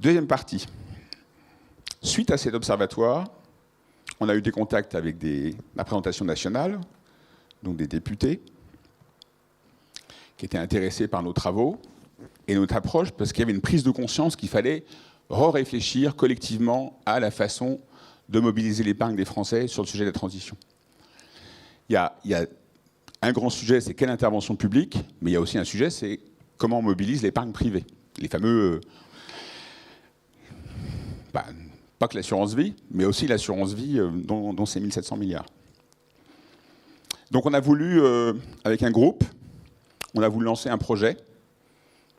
Deuxième partie. Suite à cet observatoire, on a eu des contacts avec la représentation nationale, donc des députés, qui étaient intéressés par nos travaux et notre approche, parce qu'il y avait une prise de conscience qu'il fallait réfléchir collectivement à la façon de mobiliser l'épargne des Français sur le sujet de la transition. Il y a un grand sujet, c'est quelle intervention publique, mais il y a aussi un sujet, c'est comment on mobilise l'épargne privée. Les fameux... pas que l'assurance vie, mais aussi l'assurance vie dont c'est 1700 milliards. Donc on a voulu, avec un groupe, on a voulu lancer un projet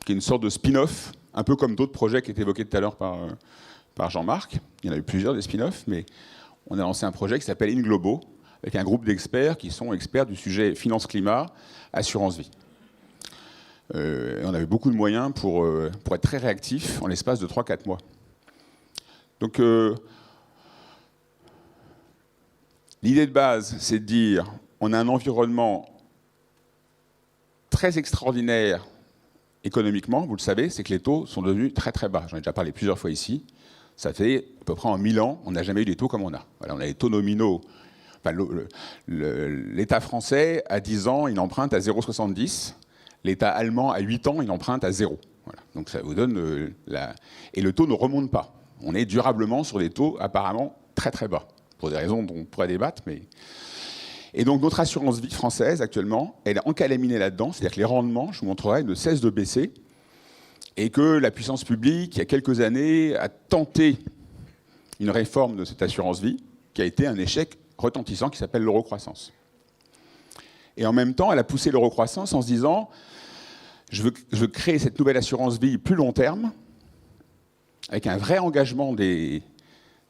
qui est une sorte de spin-off, un peu comme d'autres projets qui étaient évoqués tout à l'heure par Jean-Marc. Il y en a eu plusieurs des spin-offs, mais on a lancé un projet qui s'appelle InGlobo, avec un groupe d'experts qui sont experts du sujet finance-climat, assurance-vie. On avait beaucoup de moyens pour être très réactifs en l'espace de 3-4 mois. Donc, l'idée de base, c'est de dire on a un environnement très extraordinaire économiquement, vous le savez, c'est que les taux sont devenus très très bas. J'en ai déjà parlé plusieurs fois ici. Ça fait à peu près en 1000 ans, on n'a jamais eu des taux comme on a. Voilà, on a des taux nominaux. Enfin, l'État français, à 10 ans, il emprunte à 0,70. L'État allemand, à 8 ans, il emprunte à 0. Voilà. Donc ça vous donne Et le taux ne remonte pas. On est durablement sur des taux apparemment très très bas. Pour des raisons dont on pourrait débattre, mais... Et donc notre assurance vie française, actuellement, elle est encalaminée là-dedans, c'est-à-dire que les rendements, je vous montrerai, ne cessent de baisser, et que la puissance publique, il y a quelques années, a tenté une réforme de cette assurance vie, qui a été un échec retentissant, qui s'appelle l'eurocroissance. Et en même temps, elle a poussé l'eurocroissance en se disant, je veux créer cette nouvelle assurance vie plus long terme, avec un vrai engagement des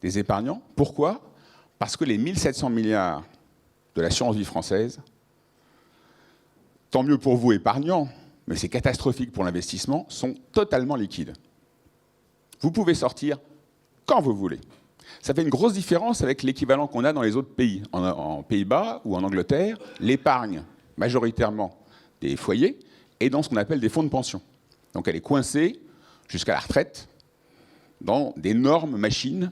épargnants. Pourquoi ? Parce que les 1700 milliards de l'assurance vie française, tant mieux pour vous épargnants, mais c'est catastrophique pour l'investissement, sont totalement liquides. Vous pouvez sortir quand vous voulez. Ça fait une grosse différence avec l'équivalent qu'on a dans les autres pays. En Pays-Bas ou en Angleterre, l'épargne, majoritairement des foyers, est dans ce qu'on appelle des fonds de pension. Donc elle est coincée jusqu'à la retraite dans d'énormes machines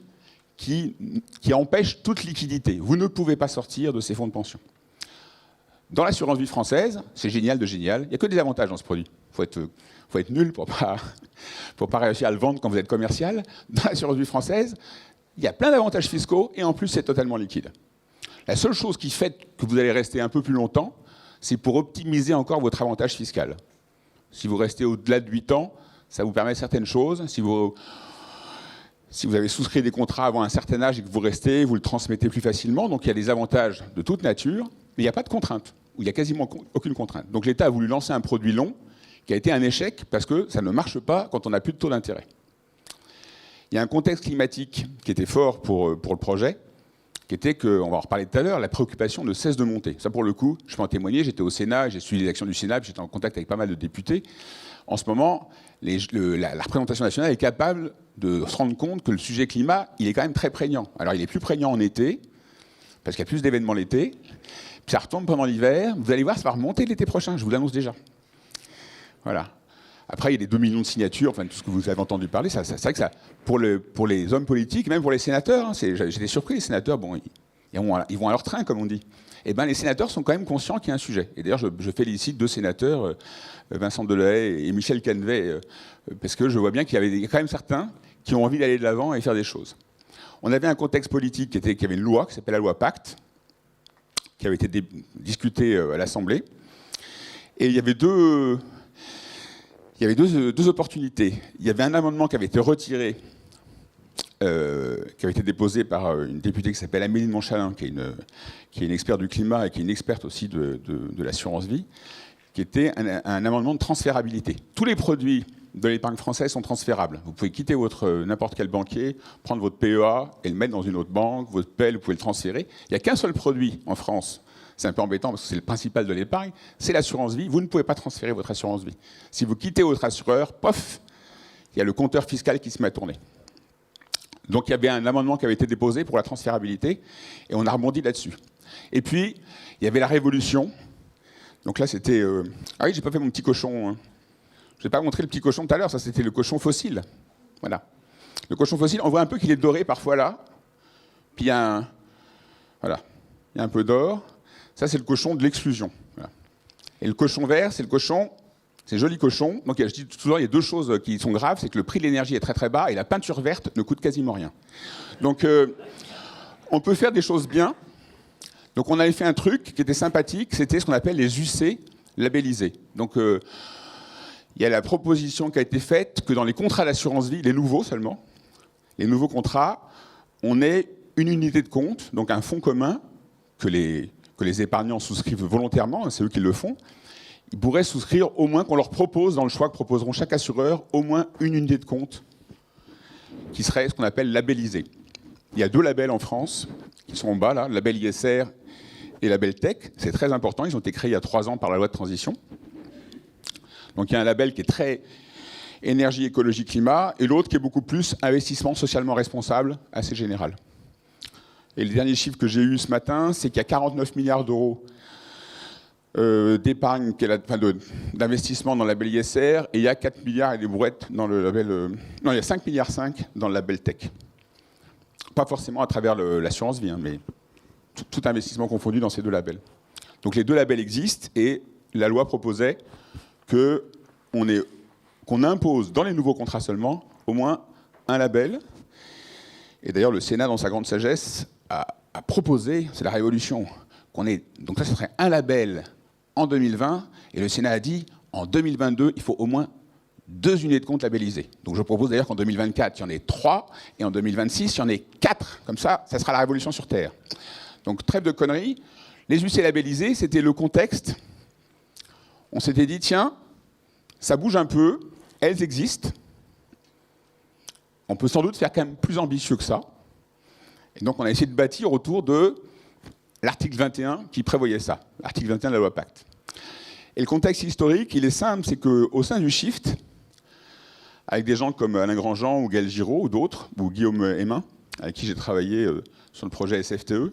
qui empêchent toute liquidité. Vous ne pouvez pas sortir de ces fonds de pension. Dans l'assurance vie française, c'est génial de génial. Il n'y a que des avantages dans ce produit. Il faut être nul pour pas réussir à le vendre quand vous êtes commercial. Dans l'assurance vie française, il y a plein d'avantages fiscaux et en plus, c'est totalement liquide. La seule chose qui fait que vous allez rester un peu plus longtemps, c'est pour optimiser encore votre avantage fiscal. Si vous restez au-delà de 8 ans, ça vous permet certaines choses. Si vous avez souscrit des contrats avant un certain âge et que vous restez, vous le transmettez plus facilement. Donc il y a des avantages de toute nature, mais il n'y a pas de contrainte, ou il n'y a quasiment aucune contrainte. Donc l'État a voulu lancer un produit long qui a été un échec parce que ça ne marche pas quand on n'a plus de taux d'intérêt. Il y a un contexte climatique qui était fort pour le projet, qui était que, on va en reparler tout à l'heure, la préoccupation ne cesse de monter. Ça, pour le coup, je peux en témoigner, j'étais au Sénat, j'ai suivi les actions du Sénat, j'étais en contact avec pas mal de députés. En ce moment, la représentation nationale est capable de se rendre compte que le sujet climat, il est quand même très prégnant. Alors, il est plus prégnant en été, parce qu'il y a plus d'événements l'été, puis ça retombe pendant l'hiver. Vous allez voir, ça va remonter l'été prochain, je vous l'annonce déjà. Voilà. Après, il y a des 2 millions de signatures, enfin, tout ce que vous avez entendu parler, c'est vrai que ça, pour les hommes politiques, même pour les sénateurs, hein, j'étais surpris, les sénateurs, bon, ils vont à leur train, comme on dit. Eh bien, les sénateurs sont quand même conscients qu'il y a un sujet. Et d'ailleurs, je félicite 2 sénateurs, Vincent Delahaye et Michel Canevet, parce que je vois bien qu'il y a quand même certains qui ont envie d'aller de l'avant et faire des choses. On avait un contexte politique qui avait une loi, qui s'appelle la loi Pacte, qui avait été discutée à l'Assemblée. Et il y avait deux opportunités. Il y avait un amendement qui avait été retiré, qui avait été déposé par une députée qui s'appelle Amélie de Montchalin, qui est une experte du climat et qui est une experte aussi de l'assurance vie, qui était un amendement de transférabilité. Tous les produits de l'épargne française sont transférables. Vous pouvez quitter n'importe quel banquier, prendre votre PEA et le mettre dans une autre banque, votre PEL, vous pouvez le transférer. Il n'y a qu'un seul produit en France. C'est un peu embêtant parce que c'est le principal de l'épargne, c'est l'assurance vie. Vous ne pouvez pas transférer votre assurance vie. Si vous quittez votre assureur, pof, il y a le compteur fiscal qui se met à tourner. Donc il y avait un amendement qui avait été déposé pour la transférabilité et on a rebondi là-dessus. Et puis, il y avait la révolution. Donc là, c'était... Ah oui, j'ai pas fait mon petit cochon. Hein. Je n'ai pas montré le petit cochon tout à l'heure, ça c'était le cochon fossile. Voilà. Le cochon fossile, on voit un peu qu'il est doré parfois là. Puis il y a un peu d'or. Ça, c'est le cochon de l'exclusion. Voilà. Et le cochon vert, c'est le cochon, c'est joli cochon. Donc je dis toujours, il y a deux choses qui sont graves, c'est que le prix de l'énergie est très très bas et la peinture verte ne coûte quasiment rien. Donc on peut faire des choses bien. Donc on avait fait un truc qui était sympathique, c'était ce qu'on appelle les UC labellisés. Donc il y a la proposition qui a été faite que dans les contrats d'assurance vie, les nouveaux seulement, les nouveaux contrats, on ait une unité de compte, donc un fonds commun que les épargnants souscrivent volontairement, c'est eux qui le font. Ils pourraient souscrire au moins qu'on leur propose, dans le choix que proposeront chaque assureur, au moins une unité de compte qui serait ce qu'on appelle labellisée. Il y a 2 labels en France qui sont en bas, là, le label ISR et le label Tech. C'est très important, ils ont été créés il y a 3 ans par la loi de transition. Donc il y a un label qui est très énergie, écologie, climat, et l'autre qui est beaucoup plus investissement socialement responsable, assez général. Et le dernier chiffre que j'ai eu ce matin, c'est qu'il y a 49 milliards d'euros d'épargne, d'investissement dans le label ISR, et il y a 4 milliards et des brouettes dans le label... non, il y a 5 milliards 5 dans le label Tech. Pas forcément à travers l'assurance vie, hein, mais tout investissement confondu dans ces 2 labels. Donc les 2 labels existent, et la loi proposait qu'on impose dans les nouveaux contrats seulement au moins un label. Et d'ailleurs, le Sénat, dans sa grande sagesse, a proposé, c'est la révolution, donc ça serait un label en 2020, et le Sénat a dit, en 2022, il faut au moins 2 unités de compte labellisées. Donc je propose d'ailleurs qu'en 2024, il y en ait 3, et en 2026, il y en ait 4. Comme ça sera la révolution sur Terre. Donc trêve de conneries. Les UC labellisés, c'était le contexte. On s'était dit, tiens, ça bouge un peu, elles existent. On peut sans doute faire quand même plus ambitieux que ça. Et donc on a essayé de bâtir autour de l'article 21 qui prévoyait ça, l'article 21 de la loi Pacte. Et le contexte historique, il est simple, c'est qu'au sein du Shift, avec des gens comme Alain Grandjean ou Gaël Giraud ou d'autres, ou Guillaume Hémin, avec qui j'ai travaillé sur le projet SFTE,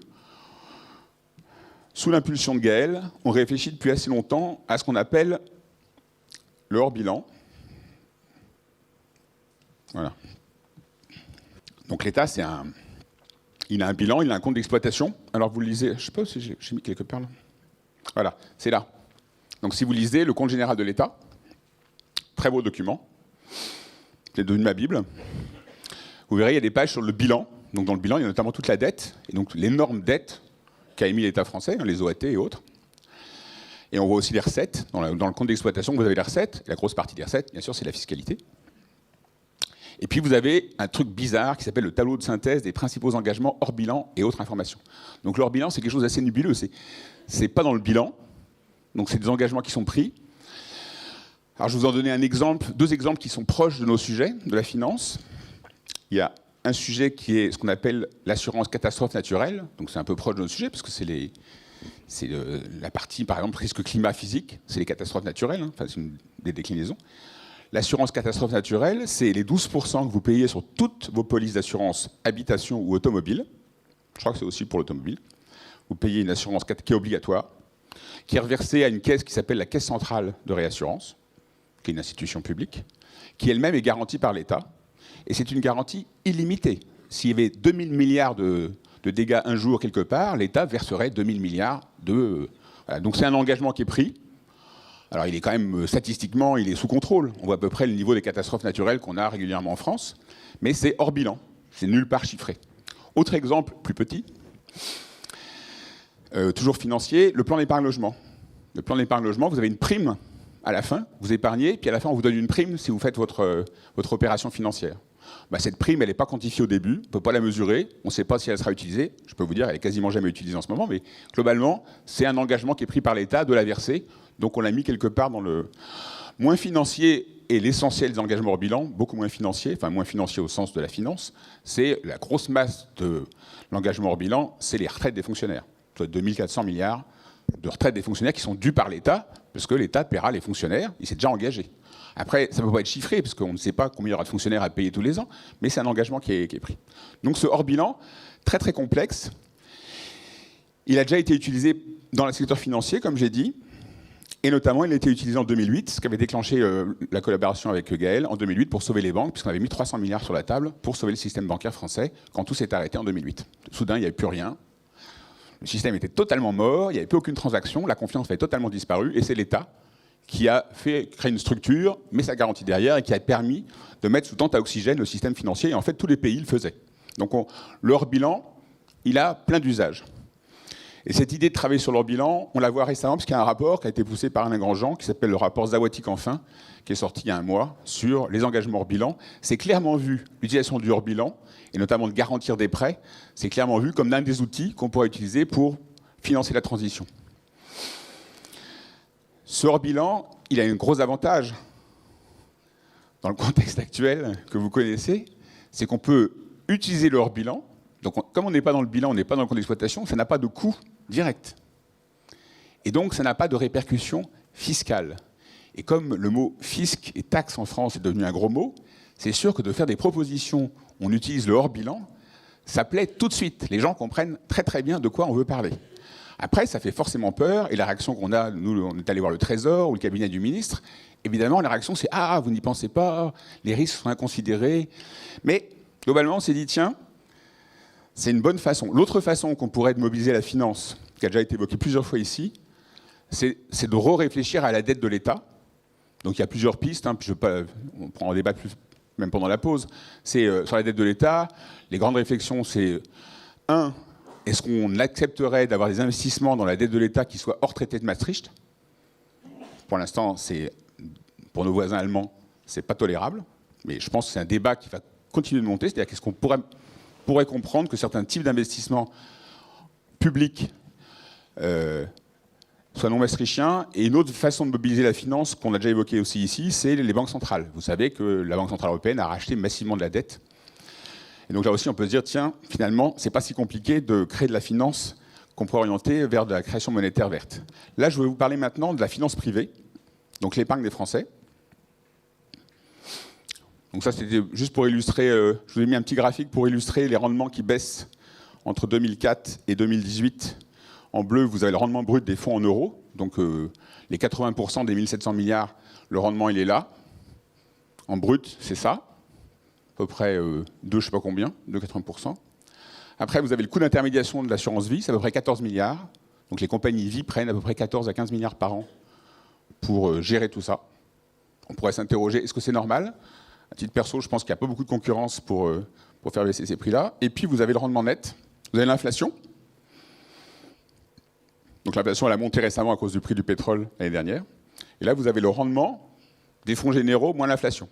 sous l'impulsion de Gaël, on réfléchit depuis assez longtemps à ce qu'on appelle le hors-bilan. Voilà. Donc l'État, il a un bilan, il a un compte d'exploitation. Alors vous le lisez, je ne sais pas si j'ai mis quelque part là. Voilà, c'est là. Donc si vous lisez le compte général de l'État, très beau document, c'est devenu ma Bible, vous verrez, il y a des pages sur le bilan. Donc dans le bilan, il y a notamment toute la dette, et donc l'énorme dette qu'a émis l'État français, les OAT et autres. Et on voit aussi les recettes. Dans le compte d'exploitation, vous avez les recettes. Et la grosse partie des recettes, bien sûr, c'est la fiscalité. Et puis vous avez un truc bizarre qui s'appelle le tableau de synthèse des principaux engagements hors bilan et autres informations. Donc le hors bilan, c'est quelque chose d'assez nébuleux. C'est pas dans le bilan. Donc c'est des engagements qui sont pris. Alors je vous en donner un exemple, 2 exemples qui sont proches de nos sujets, de la finance. Il y a un sujet qui est ce qu'on appelle l'assurance catastrophe naturelle. Donc c'est un peu proche de notre sujet parce que c'est la partie, par exemple, risque climat physique. C'est les catastrophes naturelles, hein. Enfin, c'est une des déclinaisons. L'assurance catastrophe naturelle, c'est les 12% que vous payez sur toutes vos polices d'assurance habitation ou automobile. Je crois que c'est aussi pour l'automobile. Vous payez une assurance qui est obligatoire, qui est reversée à une caisse qui s'appelle la Caisse centrale de réassurance, qui est une institution publique, qui elle-même est garantie par l'État. Et c'est une garantie illimitée. S'il y avait 2000 milliards de dégâts un jour quelque part, l'État verserait 2000 milliards de... Voilà. Donc c'est un engagement qui est pris. Alors il est quand même, statistiquement, il est sous contrôle. On voit à peu près le niveau des catastrophes naturelles qu'on a régulièrement en France. Mais c'est hors bilan. C'est nulle part chiffré. Autre exemple, plus petit, toujours financier, le plan d'épargne logement. Le plan d'épargne logement, vous avez une prime à la fin, vous épargnez, puis à la fin on vous donne une prime si vous faites votre opération financière. Bah, cette prime, elle n'est pas quantifiée au début, on ne peut pas la mesurer, on ne sait pas si elle sera utilisée. Je peux vous dire, elle est quasiment jamais utilisée en ce moment, mais globalement, c'est un engagement qui est pris par l'État de la verser. Donc on l'a mis quelque part dans le moins financier et l'essentiel des engagements hors bilan, beaucoup moins financier, enfin moins financier au sens de la finance, c'est la grosse masse de l'engagement hors bilan, c'est les retraites des fonctionnaires. 2400 milliards de retraites des fonctionnaires qui sont dues par l'État, parce que l'État paiera les fonctionnaires, il s'est déjà engagé. Après, ça ne peut pas être chiffré, parce qu'on ne sait pas combien il y aura de fonctionnaires à payer tous les ans, mais c'est un engagement qui est pris. Donc ce hors-bilan, très très complexe, il a déjà été utilisé dans le secteur financier, comme j'ai dit, Et notamment, il a été utilisé en 2008, ce qui avait déclenché la collaboration avec Gaël en 2008 pour sauver les banques, puisqu'on avait mis 300 milliards sur la table pour sauver le système bancaire français quand tout s'est arrêté en 2008. Soudain, il n'y avait plus rien. Le système était totalement mort, il n'y avait plus aucune transaction, la confiance avait totalement disparu, et c'est l'État qui a créé une structure, mais sa garantie derrière, et qui a permis de mettre sous tente à oxygène le système financier. Et en fait, tous les pays le faisaient. Donc leur bilan, il a plein d'usages. Et cette idée de travailler sur leur bilan, on la voit récemment, parce qu'il y a un rapport qui a été poussé par Alain Grandjean, qui s'appelle le rapport Zaouati-Canfin, qui est sorti il y a un mois, sur les engagements hors bilan. C'est clairement vu, l'utilisation du hors bilan, et notamment de garantir des prêts, c'est clairement vu comme l'un des outils qu'on pourrait utiliser pour financer la transition. Ce hors-bilan, il a un gros avantage dans le contexte actuel que vous connaissez, c'est qu'on peut utiliser le hors-bilan. Donc, comme on n'est pas dans le bilan, on n'est pas dans le compte d'exploitation, ça n'a pas de coût direct. Et donc, ça n'a pas de répercussion fiscale. Et comme le mot fisc et taxe en France est devenu un gros mot, c'est sûr que de faire des propositions où on utilise le hors-bilan, ça plaît tout de suite. Les gens comprennent très très bien de quoi on veut parler. Après, ça fait forcément peur, et la réaction qu'on a, nous, on est allé voir le Trésor ou le cabinet du ministre, évidemment, la réaction c'est « Ah, vous n'y pensez pas, les risques sont inconsidérés ». Mais globalement, on s'est dit « Tiens, c'est une bonne façon ». L'autre façon qu'on pourrait de mobiliser la finance, qui a déjà été évoquée plusieurs fois ici, c'est de réfléchir à la dette de l'État. Donc il y a plusieurs pistes, hein, on prend un débat même pendant la pause. C'est sur la dette de l'État, les grandes réflexions, c'est est-ce qu'on accepterait d'avoir des investissements dans la dette de l'État qui soient hors traité de Maastricht? Pour l'instant, pour nos voisins allemands, c'est pas tolérable. Mais je pense que c'est un débat qui va continuer de monter. C'est-à-dire qu'est-ce qu'on pourrait comprendre que certains types d'investissements publics soient non maastrichtiens. Et une autre façon de mobiliser la finance qu'on a déjà évoquée aussi ici, c'est les banques centrales. Vous savez que la Banque centrale européenne a racheté massivement de la dette. Et donc là aussi, on peut se dire, tiens, finalement, c'est pas si compliqué de créer de la finance qu'on pourrait orienter vers de la création monétaire verte. Là, je vais vous parler maintenant de la finance privée, donc l'épargne des Français. Donc ça, c'était juste pour illustrer, je vous ai mis un petit graphique pour illustrer les rendements qui baissent entre 2004 et 2018. En bleu, vous avez le rendement brut des fonds en euros, donc les 80% des 1700 milliards, le rendement, il est là. En brut, c'est ça. À peu près 2, je ne sais pas combien, 2,80%. Après, vous avez le coût d'intermédiation de l'assurance vie, c'est à peu près 14 milliards. Donc les compagnies vie prennent à peu près 14 à 15 milliards par an pour gérer tout ça. On pourrait s'interroger, est-ce que c'est normal? À titre perso, je pense qu'il n'y a pas beaucoup de concurrence pour faire baisser ces prix-là. Et puis, vous avez le rendement net. Vous avez l'inflation. Donc l'inflation, elle a monté récemment à cause du prix du pétrole l'année dernière. Et là, vous avez le rendement des fonds généraux moins l'inflation.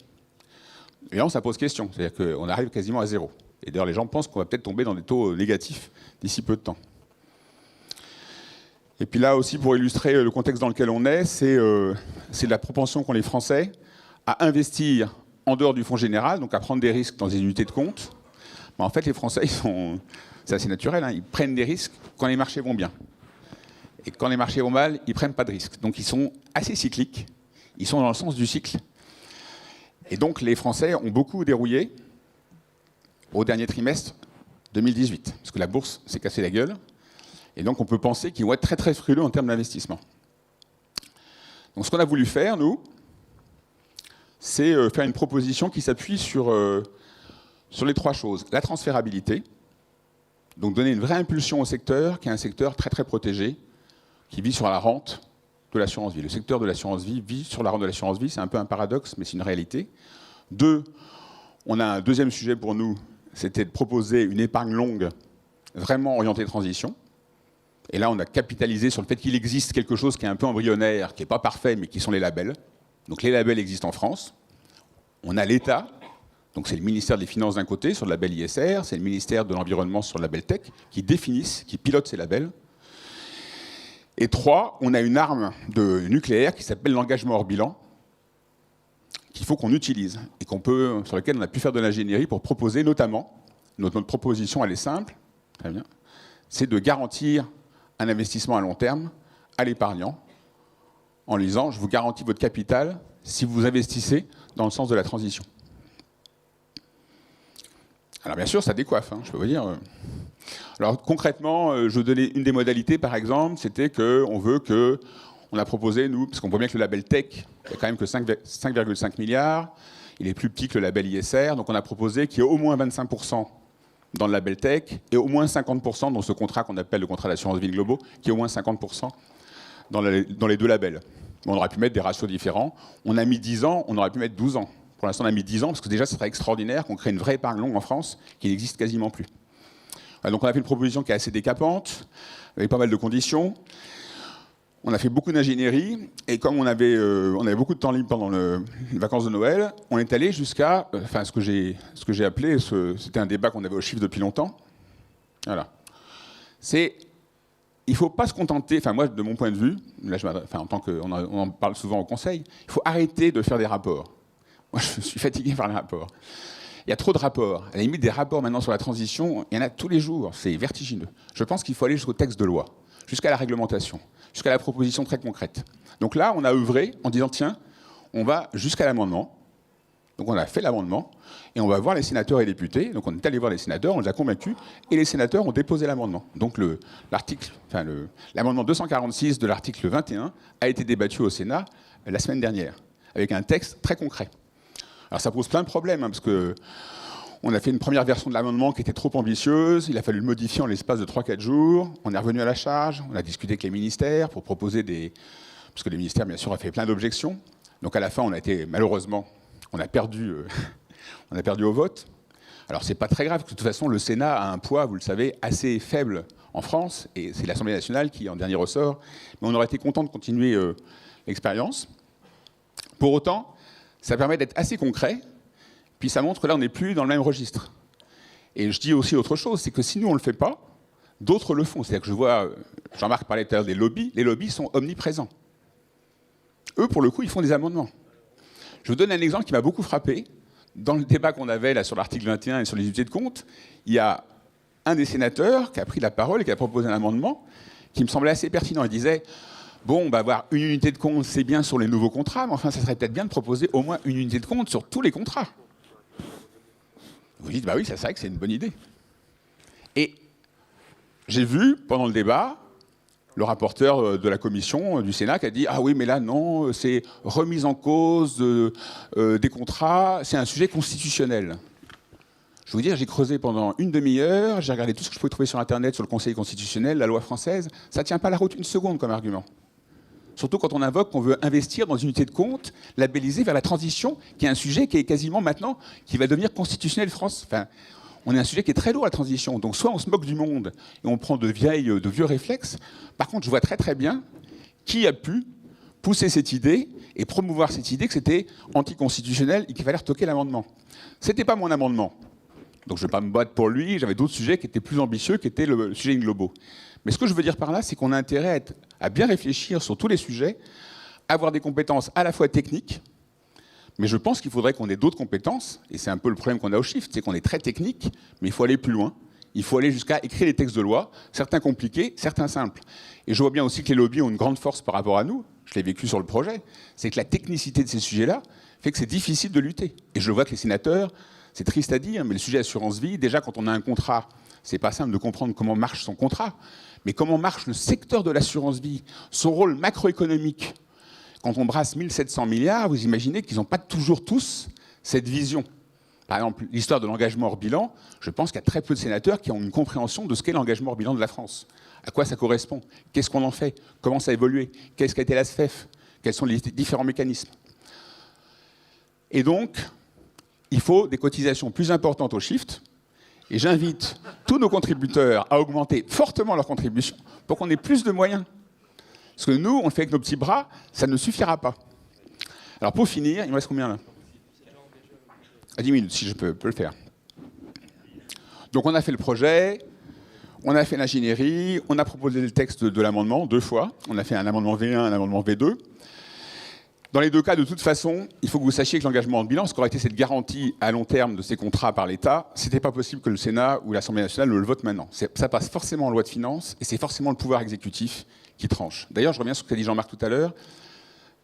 Évidemment, ça pose question, c'est-à-dire qu'on arrive quasiment à zéro. Et d'ailleurs, les gens pensent qu'on va peut-être tomber dans des taux négatifs d'ici peu de temps. Et puis là aussi, pour illustrer le contexte dans lequel on est, c'est la propension qu'ont les Français à investir en dehors du fonds général, donc à prendre des risques dans des unités de compte. Mais en fait, les Français, c'est assez naturel, hein, ils prennent des risques quand les marchés vont bien. Et quand les marchés vont mal, ils ne prennent pas de risques. Donc ils sont assez cycliques, ils sont dans le sens du cycle. Et donc les Français ont beaucoup dérouillé au dernier trimestre 2018, parce que la bourse s'est cassée la gueule. Et donc on peut penser qu'ils vont être très très frileux en termes d'investissement. Donc ce qu'on a voulu faire, nous, c'est faire une proposition qui s'appuie sur les trois choses. La transférabilité, donc donner une vraie impulsion au secteur, qui est un secteur très très protégé, qui vit sur la rente de l'assurance vie. Le secteur de l'assurance vie vit sur la rente de l'assurance vie, c'est un peu un paradoxe, mais c'est une réalité. 2, on a un deuxième sujet pour nous, c'était de proposer une épargne longue, vraiment orientée transition. Et là, on a capitalisé sur le fait qu'il existe quelque chose qui est un peu embryonnaire, qui n'est pas parfait, mais qui sont les labels. Donc les labels existent en France. On a l'État, donc c'est le ministère des Finances d'un côté, sur le label ISR, c'est le ministère de l'Environnement sur le label Tech, qui définissent, qui pilotent ces labels. Et 3, on a une arme de nucléaire qui s'appelle l'engagement hors bilan, qu'il faut qu'on utilise, et sur laquelle on a pu faire de l'ingénierie pour proposer notamment, notre proposition elle est simple, très bien, c'est de garantir un investissement à long terme à l'épargnant, en lui disant, je vous garantis votre capital si vous investissez dans le sens de la transition. Alors bien sûr, ça décoiffe, hein, je peux vous dire. Alors concrètement, je vous donnais une des modalités, par exemple, c'était qu'on veut On a proposé, nous, parce qu'on voit bien que le label Tech, il n'y a quand même que 5,5 milliards, il est plus petit que le label ISR, donc on a proposé qu'il y ait au moins 25% dans le label Tech et au moins 50% dans ce contrat qu'on appelle le contrat d'assurance vie globaux, qui est au moins 50% dans les deux labels. On aurait pu mettre des ratios différents. On a mis 10 ans, on aurait pu mettre 12 ans. Pour l'instant, on a mis 10 ans, parce que déjà, ce serait extraordinaire qu'on crée une vraie épargne longue en France, qui n'existe quasiment plus. Donc on a fait une proposition qui est assez décapante, avec pas mal de conditions. On a fait beaucoup d'ingénierie, et comme on avait beaucoup de temps libre pendant les vacances de Noël, on est allé jusqu'à, ce que j'ai appelé, c'était un débat qu'on avait au chiffre depuis longtemps. Voilà. Il ne faut pas se contenter, moi, de mon point de vue, là, en tant qu'on en parle souvent au Conseil, il faut arrêter de faire des rapports. Moi, je suis fatigué par les rapports. Il y a trop de rapports. À la limite, des rapports maintenant sur la transition, il y en a tous les jours. C'est vertigineux. Je pense qu'il faut aller jusqu'au texte de loi, jusqu'à la réglementation, jusqu'à la proposition très concrète. Donc là, on a œuvré en disant, tiens, on va jusqu'à l'amendement. Donc on a fait l'amendement, et on va voir les sénateurs et députés. Donc on est allé voir les sénateurs, on les a convaincus, et les sénateurs ont déposé l'amendement. Donc l'amendement 246 de l'article 21 a été débattu au Sénat la semaine dernière, avec un texte très concret. Alors ça pose plein de problèmes, parce que on a fait une première version de l'amendement qui était trop ambitieuse, il a fallu le modifier en l'espace de 3-4 jours, on est revenu à la charge, on a discuté avec les ministères pour proposer parce que les ministères, bien sûr, ont fait plein d'objections. Donc à la fin, malheureusement, on a perdu au vote. Alors c'est pas très grave, parce que de toute façon, le Sénat a un poids, vous le savez, assez faible en France, et c'est l'Assemblée nationale qui en dernier ressort. Mais on aurait été content de continuer l'expérience. Pour autant, ça permet d'être assez concret, puis ça montre que là, on n'est plus dans le même registre. Et je dis aussi autre chose, c'est que si nous, on ne le fait pas, d'autres le font. C'est-à-dire que je vois, Jean-Marc parlait tout à l'heure des lobbies, les lobbies sont omniprésents. Eux, pour le coup, ils font des amendements. Je vous donne un exemple qui m'a beaucoup frappé. Dans le débat qu'on avait là sur l'article 21 et sur les unités de compte, il y a un des sénateurs qui a pris la parole et qui a proposé un amendement qui me semblait assez pertinent. Il disait, bon, avoir une unité de compte, c'est bien sur les nouveaux contrats, mais enfin, ça serait peut-être bien de proposer au moins une unité de compte sur tous les contrats. Vous dites, oui, c'est vrai que c'est une bonne idée. Et j'ai vu, pendant le débat, le rapporteur de la commission du Sénat qui a dit « Ah oui, mais là, non, c'est remise en cause des contrats, c'est un sujet constitutionnel. » Je vais vous dire, j'ai creusé pendant une demi-heure, j'ai regardé tout ce que je pouvais trouver sur Internet, sur le Conseil constitutionnel, la loi française. Ça ne tient pas la route une seconde comme argument. Surtout quand on invoque qu'on veut investir dans une unité de compte labellisée vers la transition, qui est un sujet qui est quasiment maintenant, qui va devenir constitutionnel France. Enfin, on est un sujet qui est très lourd, la transition. Donc soit on se moque du monde et on prend de vieux réflexes. Par contre, je vois très très bien qui a pu pousser cette idée et promouvoir cette idée que c'était anticonstitutionnel et qu'il fallait retoquer l'amendement. Ce n'était pas mon amendement. Donc je ne vais pas me battre pour lui. J'avais d'autres sujets qui étaient plus ambitieux, qui étaient le sujet globaux. Mais ce que je veux dire par là, c'est qu'on a intérêt à bien réfléchir sur tous les sujets, avoir des compétences à la fois techniques, mais je pense qu'il faudrait qu'on ait d'autres compétences, et c'est un peu le problème qu'on a au Shift, c'est qu'on est très technique, mais il faut aller plus loin. Il faut aller jusqu'à écrire les textes de loi, certains compliqués, certains simples. Et je vois bien aussi que les lobbies ont une grande force par rapport à nous, je l'ai vécu sur le projet, c'est que la technicité de ces sujets-là fait que c'est difficile de lutter. Et je le vois que les sénateurs, c'est triste à dire, mais le sujet assurance vie, déjà quand on a un contrat, c'est pas simple de comprendre comment marche son contrat, mais comment marche le secteur de l'assurance vie, son rôle macroéconomique. Quand on brasse 1700 milliards, vous imaginez qu'ils n'ont pas toujours tous cette vision. Par exemple, l'histoire de l'engagement hors bilan, je pense qu'il y a très peu de sénateurs qui ont une compréhension de ce qu'est l'engagement hors bilan de la France. À quoi ça correspond? Qu'est-ce qu'on en fait? Comment ça a évolué? Qu'est-ce qu'a été la SFEF? Quels sont les différents mécanismes? Et donc, il faut des cotisations plus importantes au Shift. Et j'invite tous nos contributeurs à augmenter fortement leurs contributions pour qu'on ait plus de moyens. Parce que nous, on le fait avec nos petits bras, ça ne suffira pas. Alors pour finir, il me reste combien là? À 10 minutes, si je peux le faire. Donc on a fait le projet, on a fait l'ingénierie, on a proposé le texte de l'amendement 2 fois. On a fait un amendement V1, un amendement V2. Dans les 2 cas, de toute façon, il faut que vous sachiez que l'engagement en bilan, ce qu'aurait été cette garantie à long terme de ces contrats par l'État, c'était pas possible que le Sénat ou l'Assemblée nationale le vote maintenant. Ça passe forcément en loi de finances et c'est forcément le pouvoir exécutif qui tranche. D'ailleurs, je reviens sur ce qu'a dit Jean-Marc tout à l'heure.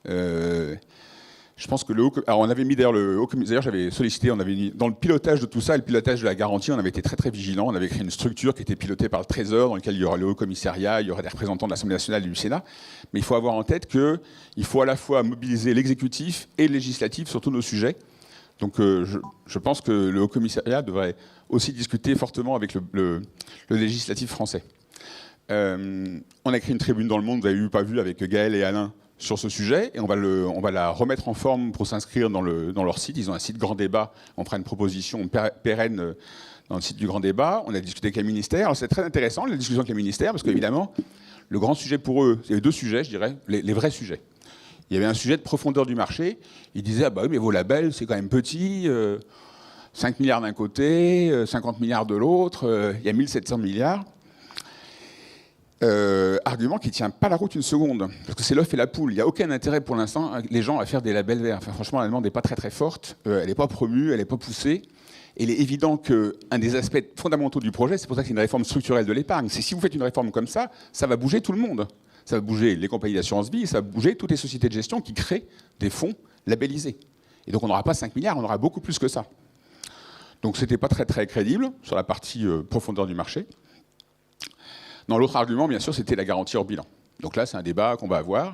Je Je pense que alors on avait mis d'ailleurs le haut commissaire, j'avais sollicité, on avait mis dans le pilotage de tout ça, et le pilotage de la garantie, on avait été très très vigilants. On avait créé une structure qui était pilotée par le Trésor, dans laquelle il y aura le haut commissariat, il y aura des représentants de l'Assemblée nationale et du Sénat. Mais il faut avoir en tête qu'il faut à la fois mobiliser l'exécutif et le législatif sur tous nos sujets. Donc je pense que le haut commissariat devrait aussi discuter fortement avec le législatif français. On a créé une tribune dans Le Monde, vous avez vu, pas vu, avec Gaël et Alain, sur ce sujet, et on va la remettre en forme pour s'inscrire dans leur site. Ils ont un site Grand Débat, on fera une proposition pérenne dans le site du Grand Débat. On a discuté avec les ministères. Alors c'est très intéressant, la discussion avec les ministères, parce qu'évidemment, le grand sujet pour eux, il y avait deux sujets, je dirais, les vrais sujets. Il y avait un sujet de profondeur du marché. Ils disaient, ah bah oui, mais vos labels, c'est quand même petit, 5 milliards d'un côté, 50 milliards de l'autre, il y a 1700 milliards. Argument qui ne tient pas la route une seconde, parce que c'est l'œuf et la poule. Il n'y a aucun intérêt pour l'instant, les gens, à faire des labels verts. Enfin, franchement, la demande n'est pas très très forte, elle n'est pas promue, elle n'est pas poussée. Et il est évident qu'un des aspects fondamentaux du projet, c'est pour ça que c'est une réforme structurelle de l'épargne, c'est si vous faites une réforme comme ça va bouger tout le monde. Ça va bouger les compagnies d'assurance vie, ça va bouger toutes les sociétés de gestion qui créent des fonds labellisés. Et donc on n'aura pas 5 milliards, on aura beaucoup plus que ça. Donc c'était pas très très crédible sur la partie profondeur du marché. Non, l'autre argument, bien sûr, c'était la garantie hors bilan. Donc là, c'est un débat qu'on va avoir.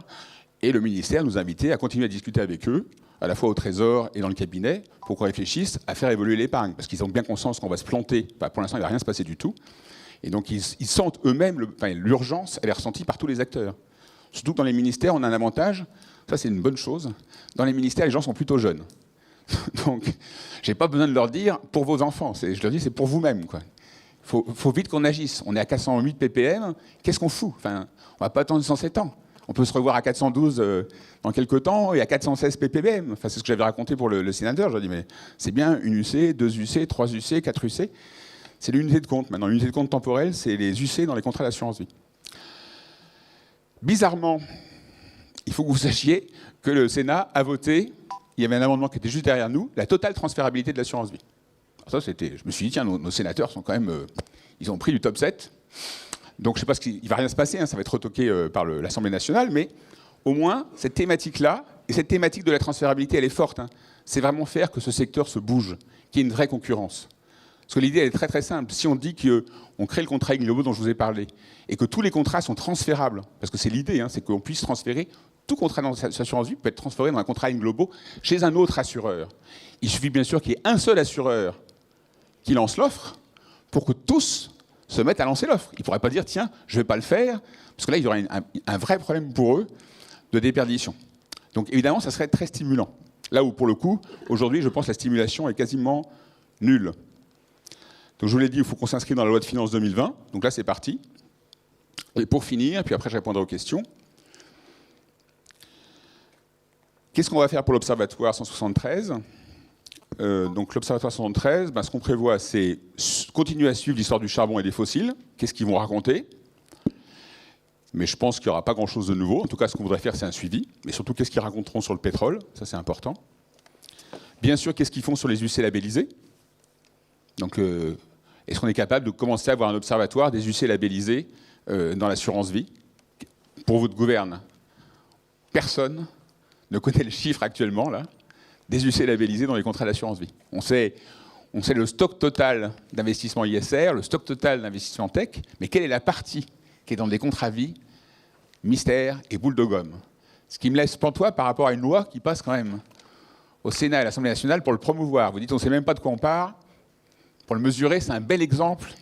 Et le ministère nous a invités à continuer à discuter avec eux, à la fois au Trésor et dans le cabinet, pour qu'on réfléchisse à faire évoluer l'épargne. Parce qu'ils ont bien conscience qu'on va se planter. Enfin, pour l'instant, il ne va rien se passer du tout. Et donc, ils sentent eux-mêmes, l'urgence, elle est ressentie par tous les acteurs. Surtout que dans les ministères, on a un avantage. Ça, c'est une bonne chose. Dans les ministères, les gens sont plutôt jeunes. Donc, je n'ai pas besoin de leur dire pour vos enfants. Je leur dis, c'est pour vous-même, quoi. Faut vite qu'on agisse. On est à 408 ppm, qu'est-ce qu'on fout? Enfin, on ne va pas attendre 107 ans. On peut se revoir à 412 dans quelques temps et à 416 ppm. Enfin, c'est ce que j'avais raconté pour le sénateur. Je lui ai dit, mais c'est bien une UC, 2 UC, 3 UC, 4 UC. C'est l'unité de compte. Maintenant, l'unité de compte temporelle, c'est les UC dans les contrats d'assurance vie. Bizarrement, il faut que vous sachiez que le Sénat a voté, il y avait un amendement qui était juste derrière nous, la totale transférabilité de l'assurance vie. Ça, je me suis dit, tiens, nos sénateurs sont quand même... ils ont pris du top 7. Donc, je ne sais pas il ne va rien se passer, hein, ça va être retoqué par l'Assemblée nationale, mais au moins, cette thématique-là, et cette thématique de la transférabilité, elle est forte. Hein. C'est vraiment faire que ce secteur se bouge, qu'il y ait une vraie concurrence. Parce que l'idée, elle est très très simple. Si on dit qu'on crée le contrat Globaux dont je vous ai parlé, et que tous les contrats sont transférables, parce que c'est l'idée, hein, c'est qu'on puisse transférer, tout contrat d'assurance vie peut être transféré dans un contrat Globaux chez un autre assureur. Il suffit bien sûr qu'il y ait un seul assureur qui lance l'offre, pour que tous se mettent à lancer l'offre. Ils ne pourraient pas dire, tiens, je ne vais pas le faire, parce que là, il y aurait un vrai problème pour eux de déperdition. Donc évidemment, ça serait très stimulant. Là où, pour le coup, aujourd'hui, je pense que la stimulation est quasiment nulle. Donc je vous l'ai dit, il faut qu'on s'inscrive dans la loi de finances 2020. Donc là, c'est parti. Et pour finir, puis après, je répondrai aux questions. Qu'est-ce qu'on va faire pour l'Observatoire 173 ? Donc l'Observatoire 173, ce qu'on prévoit, c'est continuer à suivre l'histoire du charbon et des fossiles. Qu'est-ce qu'ils vont raconter? Mais je pense qu'il n'y aura pas grand-chose de nouveau. En tout cas, ce qu'on voudrait faire, c'est un suivi. Mais surtout, qu'est-ce qu'ils raconteront sur le pétrole? Ça, c'est important. Bien sûr, qu'est-ce qu'ils font sur les UC labellisés? Donc, est-ce qu'on est capable de commencer à avoir un observatoire des UC labellisés dans l'assurance vie? Pour votre gouverne, personne ne connaît le chiffre actuellement, là, des UC labellisés dans les contrats d'assurance vie. On sait le stock total d'investissement ISR, le stock total d'investissement tech, mais quelle est la partie qui est dans des contrats vie, mystère et boule de gomme? Ce qui me laisse pantois par rapport à une loi qui passe quand même au Sénat et à l'Assemblée nationale pour le promouvoir. Vous dites, on ne sait même pas de quoi on parle. Pour le mesurer, c'est un bel exemple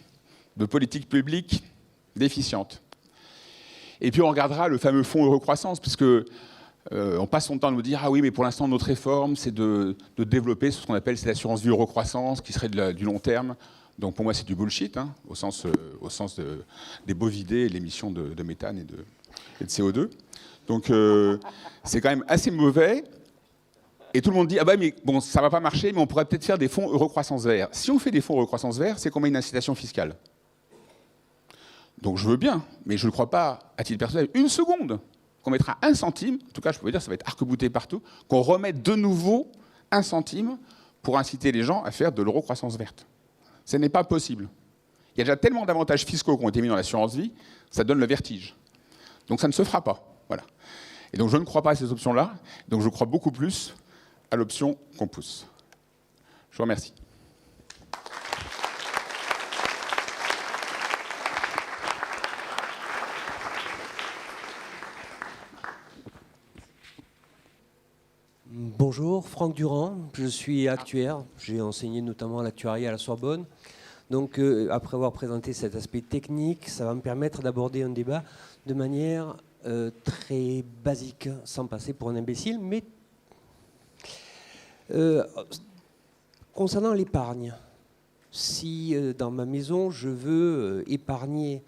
de politique publique déficiente. Et puis on regardera le fameux fonds Eurocroissance, puisque on passe son temps à nous dire « Ah oui, mais pour l'instant, notre réforme, c'est de développer ce qu'on appelle l'assurance vie Eurocroissance, qui serait du long terme. » Donc pour moi, c'est du bullshit, hein, au sens des bovidés et de l'émission de méthane et de CO2. Donc c'est quand même assez mauvais. Et tout le monde dit « Ah bah mais bon, ça va pas marcher, mais on pourrait peut-être faire des fonds Eurocroissance vert. » Si on fait des fonds Eurocroissance vert, c'est qu'on met une incitation fiscale. Donc je veux bien, mais je ne crois pas, à titre personnel, une seconde, qu'on mettra 1 centime, en tout cas je peux vous dire, ça va être arc-bouté partout, qu'on remette de nouveau 1 centime pour inciter les gens à faire de l'eurocroissance verte. Ce n'est pas possible. Il y a déjà tellement d'avantages fiscaux qui ont été mis dans l'assurance vie, ça donne le vertige. Donc ça ne se fera pas. Voilà. Et donc je ne crois pas à ces options-là, donc je crois beaucoup plus à l'option qu'on pousse. Je vous remercie. Bonjour, Franck Durand, je suis actuaire, j'ai enseigné notamment l'actuariat à la Sorbonne. Donc après avoir présenté cet aspect technique, ça va me permettre d'aborder un débat de manière très basique, sans passer pour un imbécile, mais concernant l'épargne, si dans ma maison je veux épargner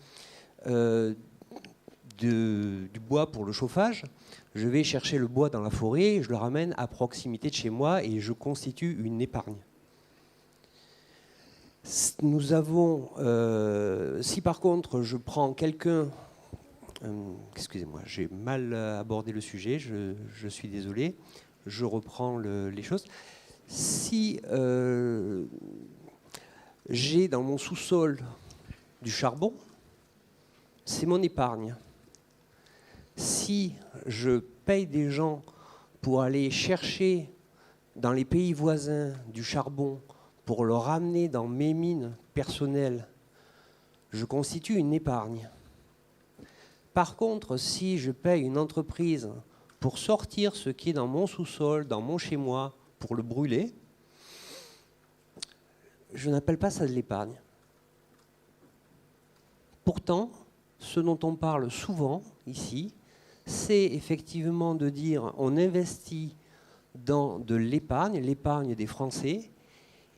du bois pour le chauffage, je vais chercher le bois dans la forêt, je le ramène à proximité de chez moi et je constitue une épargne. Nous avons, si par contre je prends quelqu'un, excusez-moi, j'ai mal abordé le sujet, je suis désolé, je reprends les choses. Si j'ai dans mon sous-sol du charbon, c'est mon épargne. Si je paye des gens pour aller chercher dans les pays voisins du charbon pour le ramener dans mes mines personnelles, je constitue une épargne. Par contre, si je paye une entreprise pour sortir ce qui est dans mon sous-sol, dans mon chez-moi, pour le brûler, je n'appelle pas ça de l'épargne. Pourtant, ce dont on parle souvent ici, c'est effectivement de dire on investit dans de l'épargne, l'épargne des Français,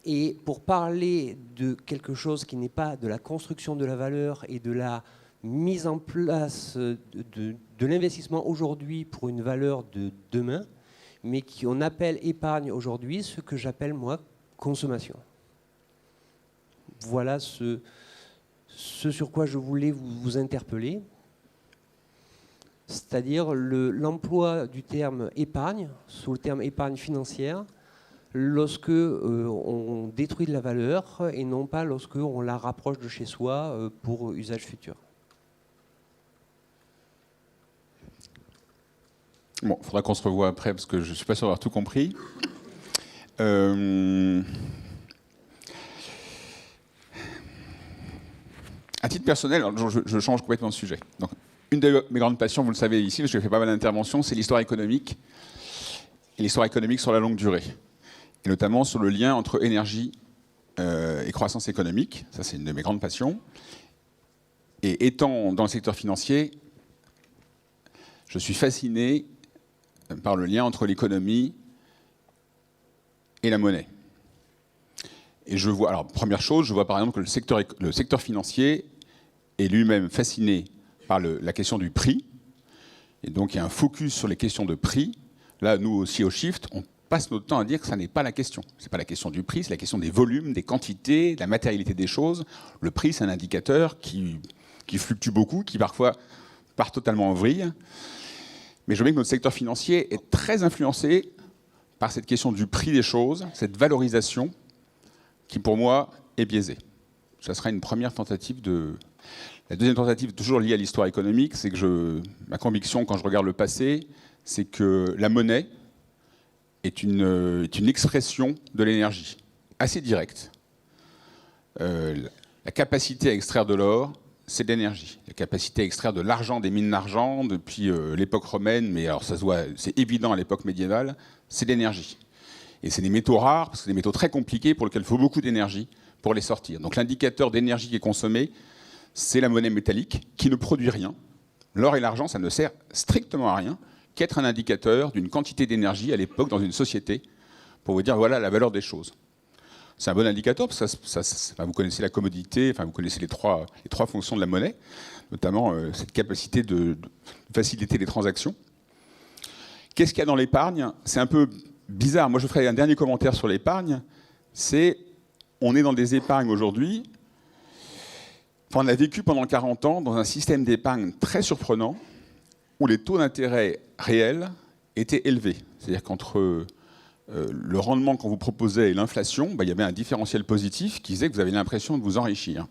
et pour parler de quelque chose qui n'est pas de la construction de la valeur et de la mise en place de l'investissement aujourd'hui pour une valeur de demain, mais qu'on appelle épargne aujourd'hui, ce que j'appelle moi consommation. Voilà ce sur quoi je voulais vous interpeller. C'est-à-dire l'emploi du terme épargne, sous le terme épargne financière, lorsque on détruit de la valeur et non pas lorsque on la rapproche de chez soi pour usage futur. Bon, il faudra qu'on se revoie après parce que je ne suis pas sûr d'avoir tout compris. À titre personnel, alors je change complètement de sujet. Donc, une de mes grandes passions, vous le savez ici, parce que j'ai fait pas mal d'interventions, c'est l'histoire économique. Et l'histoire économique sur la longue durée. Et notamment sur le lien entre énergie et croissance économique. Ça, c'est une de mes grandes passions. Et étant dans le secteur financier, je suis fasciné par le lien entre l'économie et la monnaie. Et je vois, alors première chose, je vois par exemple que le secteur financier est lui-même fasciné par la question du prix. Et donc il y a un focus sur les questions de prix. Là, nous aussi au Shift, on passe notre temps à dire que ça n'est pas la question. Ce n'est pas la question du prix, c'est la question des volumes, des quantités, de la matérialité des choses. Le prix, c'est un indicateur qui fluctue beaucoup, qui parfois part totalement en vrille. Mais je veux bien que notre secteur financier est très influencé par cette question du prix des choses, cette valorisation qui, pour moi, est biaisée. Ça sera une première tentative de... La deuxième tentative, toujours liée à l'histoire économique, c'est que ma conviction, quand je regarde le passé, c'est que la monnaie est une expression de l'énergie, assez directe. La capacité à extraire de l'or, c'est de l'énergie. La capacité à extraire de l'argent, des mines d'argent, depuis l'époque romaine, mais alors ça se voit, c'est évident à l'époque médiévale, c'est de l'énergie. Et c'est des métaux rares, parce que c'est des métaux très compliqués pour lesquels il faut beaucoup d'énergie pour les sortir. Donc l'indicateur d'énergie qui est consommé, c'est la monnaie métallique qui ne produit rien. L'or et l'argent, ça ne sert strictement à rien qu'être un indicateur d'une quantité d'énergie à l'époque dans une société pour vous dire voilà la valeur des choses. C'est un bon indicateur parce que vous connaissez la commodité, vous connaissez les trois fonctions de la monnaie, notamment cette capacité de faciliter les transactions. Qu'est-ce qu'il y a dans l'épargne? C'est un peu bizarre. Moi, je ferai un dernier commentaire sur l'épargne. On est dans des épargnes aujourd'hui. On a vécu pendant 40 ans dans un système d'épargne très surprenant où les taux d'intérêt réels étaient élevés. C'est-à-dire qu'entre le rendement qu'on vous proposait et l'inflation, il y avait un différentiel positif qui faisait que vous avez l'impression de vous enrichir.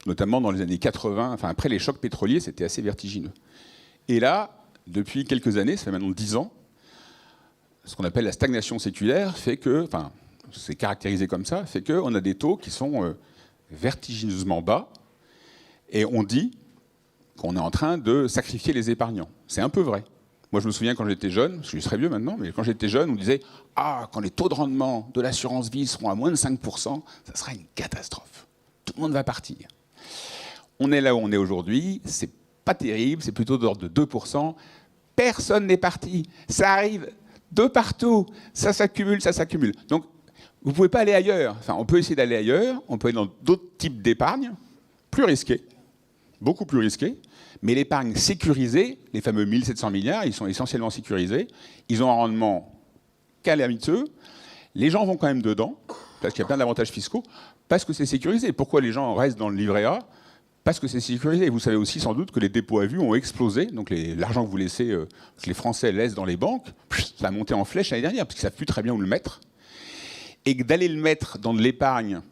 Notamment dans les années 80, après les chocs pétroliers, c'était assez vertigineux. Et là, depuis quelques années, ça fait maintenant 10 ans, ce qu'on appelle la stagnation séculaire fait que, enfin, c'est caractérisé comme ça, fait qu'on a des taux qui sont vertigineusement bas, et on dit qu'on est en train de sacrifier les épargnants. C'est un peu vrai. Moi, je me souviens quand j'étais jeune, je suis très vieux maintenant, mais quand j'étais jeune, on disait « Ah, quand les taux de rendement de l'assurance vie seront à moins de 5%, ça sera une catastrophe. Tout le monde va partir. » On est là où on est aujourd'hui, c'est pas terrible, c'est plutôt de l'ordre de 2%. Personne n'est parti. Ça arrive de partout. Ça s'accumule, ça s'accumule. Donc, vous ne pouvez pas aller ailleurs. Enfin, on peut essayer d'aller ailleurs, on peut aller dans d'autres types d'épargne, plus risqués, beaucoup plus risqués. Mais l'épargne sécurisée, les fameux 1700 milliards, ils sont essentiellement sécurisés. Ils ont un rendement calamiteux. Les gens vont quand même dedans, parce qu'il y a plein d'avantages fiscaux, parce que c'est sécurisé. Pourquoi les gens restent dans le livret A ? Parce que c'est sécurisé. Vous savez aussi sans doute que les dépôts à vue ont explosé. Donc l'argent que vous laissez, que les Français laissent dans les banques, ça a monté en flèche l'année dernière, parce qu'ils ne savent plus très bien où le mettre. Et d'aller le mettre dans de l'épargne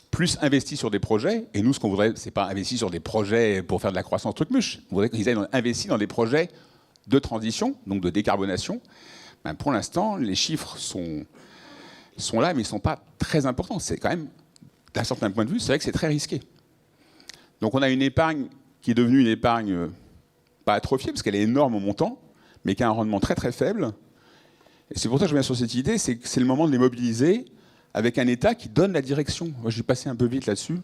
plus investi sur des projets, et nous, ce qu'on voudrait, c'est pas investir sur des projets pour faire de la croissance truc-muche. On voudrait qu'ils aient investi dans des projets de transition, donc de décarbonation. Ben, pour l'instant, les chiffres sont là, mais ils ne sont pas très importants. C'est quand même, d'un certain point de vue, c'est vrai que c'est très risqué. Donc on a une épargne qui est devenue une épargne pas atrophiée, parce qu'elle est énorme au montant, mais qui a un rendement très très faible. Et c'est pour ça que je viens sur cette idée, c'est que c'est le moment de les mobiliser avec un État qui donne la direction. Moi, j'ai passé un peu vite là-dessus.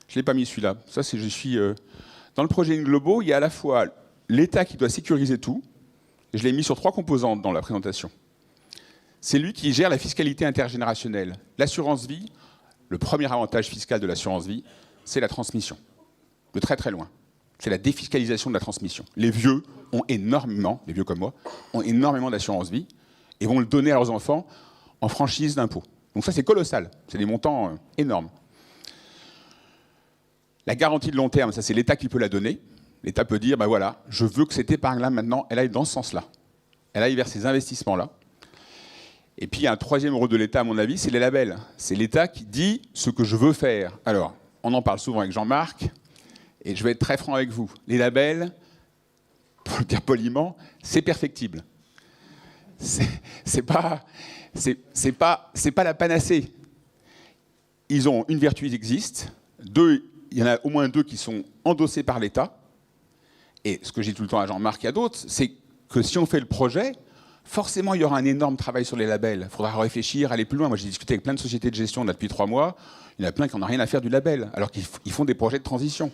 Je ne l'ai pas mis celui-là. Ça, c'est je suis dans le projet Inglobo, il y a à la fois l'État qui doit sécuriser tout. Et je l'ai mis sur 3 composantes dans la présentation. C'est lui qui gère la fiscalité intergénérationnelle. L'assurance vie, le premier avantage fiscal de l'assurance vie, c'est la transmission. De très très loin. C'est la défiscalisation de la transmission. Les vieux ont énormément, les vieux comme moi, ont énormément d'assurance vie et vont le donner à leurs enfants en franchise d'impôt. Donc ça, c'est colossal. C'est des montants énormes. La garantie de long terme, ça, c'est l'État qui peut la donner. L'État peut dire, ben voilà, je veux que cette épargne-là, maintenant, elle aille dans ce sens-là. Elle aille vers ces investissements-là. Et puis, il y a un troisième rôle de l'État, à mon avis, c'est les labels. C'est l'État qui dit ce que je veux faire. Alors, on en parle souvent avec Jean-Marc, et je vais être très franc avec vous. Les labels, pour le dire poliment, c'est perfectible. C'est pas la panacée. Ils ont une vertu, ils existent. Il y en a au moins 2 qui sont endossés par l'État. Et ce que j'ai tout le temps à Jean-Marc et à d'autres, c'est que si on fait le projet, forcément il y aura un énorme travail sur les labels. Il faudra réfléchir, aller plus loin. Moi j'ai discuté avec plein de sociétés de gestion là, depuis 3 mois. Il y en a plein qui n'en ont rien à faire du label, alors qu'ils font des projets de transition.